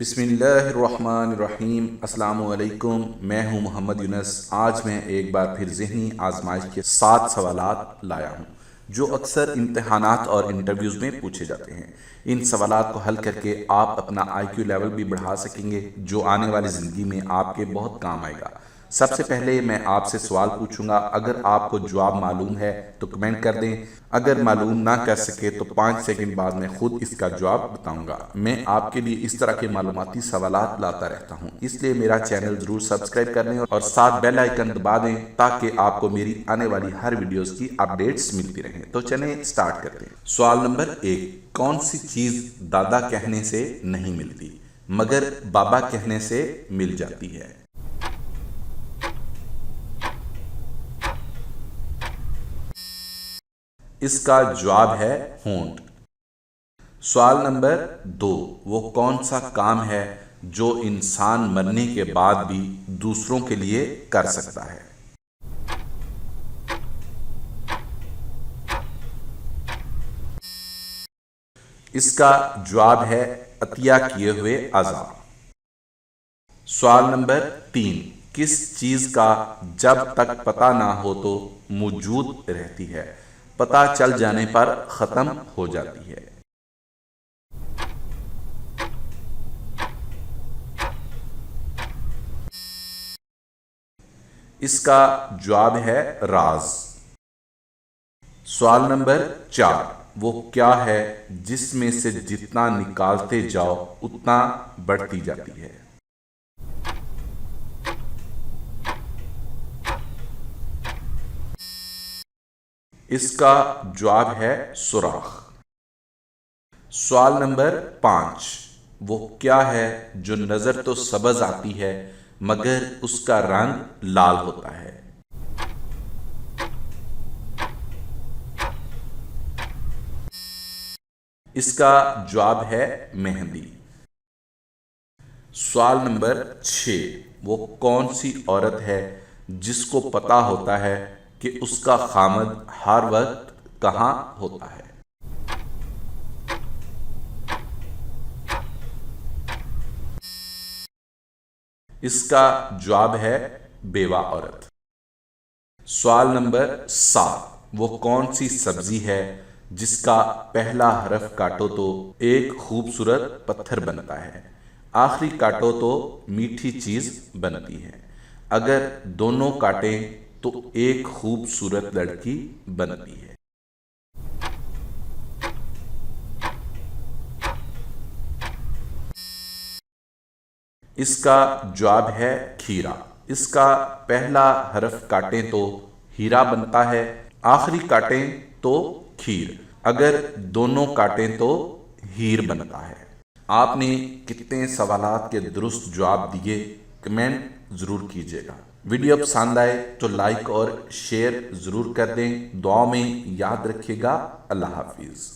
بسم اللہ الرحمن الرحیم۔ السلام علیکم، میں ہوں محمد یونس۔ آج میں ایک بار پھر ذہنی آزمائش کے 7 سوالات لایا ہوں جو اکثر امتحانات اور انٹرویوز میں پوچھے جاتے ہیں۔ ان سوالات کو حل کر کے آپ اپنا آئی کیو لیول بھی بڑھا سکیں گے جو آنے والی زندگی میں آپ کے بہت کام آئے گا۔ سب سے پہلے میں آپ سے سوال پوچھوں گا، اگر آپ کو جواب معلوم ہے تو کمنٹ کر دیں، اگر معلوم نہ کر سکے تو 5 سیکنڈ بعد میں خود اس کا جواب بتاؤں گا۔ میں آپ کے لیے اس طرح کے معلوماتی سوالات لاتا رہتا ہوں، اس لیے میرا چینل ضرور سبسکرائب کر لیں اور ساتھ بیل آئیکن دبا دیں تاکہ آپ کو میری آنے والی ہر ویڈیوز کی اپڈیٹس ملتی رہیں۔ تو چلیں سٹارٹ کرتے ہیں۔ سوال نمبر 1، کون سی چیز دادا کہنے سے نہیں ملتی مگر بابا کہنے سے مل جاتی ہے؟ اس کا جواب ہے ہونٹ۔ سوال نمبر 2، وہ کون سا کام ہے جو انسان مرنے کے بعد بھی دوسروں کے لیے کر سکتا ہے؟ اس کا جواب ہے عطیہ کیے ہوئے اعضاء۔ سوال نمبر 3، کس چیز کا جب تک پتہ نہ ہو تو موجود رہتی ہے، پتہ چل جانے پر ختم ہو جاتی ہے؟ اس کا جواب ہے راز۔ سوال نمبر 4، وہ کیا ہے جس میں سے جتنا نکالتے جاؤ اتنا بڑھتی جاتی ہے؟ اس کا جواب ہے سوراخ۔ سوال نمبر 5، وہ کیا ہے جو نظر تو سبز آتی ہے مگر اس کا رنگ لال ہوتا ہے؟ اس کا جواب ہے مہندی۔ سوال نمبر 6، وہ کون سی عورت ہے جس کو پتہ ہوتا ہے کہ اس کا خامد ہر وقت کہاں ہوتا ہے؟ اس کا جواب ہے بیوہ عورت۔ سوال نمبر 7، وہ کون سی سبزی ہے جس کا پہلا حرف کاٹو تو ایک خوبصورت پتھر بنتا ہے، آخری کاٹو تو میٹھی چیز بنتی ہے، اگر دونوں کاٹیں تو ایک خوبصورت لڑکی بنتی ہے؟ اس کا جواب ہے کھیرا۔ اس کا پہلا حرف کاٹیں تو ہیرا بنتا ہے، آخری کاٹیں تو کھیر، اگر دونوں کاٹیں تو ہیر بنتا ہے۔ آپ نے کتنے سوالات کے درست جواب دیے کمنٹ ضرور کیجیے گا۔ ویڈیو پسند آئے تو لائک اور شیئر ضرور کر دیں۔ دعاؤں میں یاد رکھیے گا۔ اللہ حافظ۔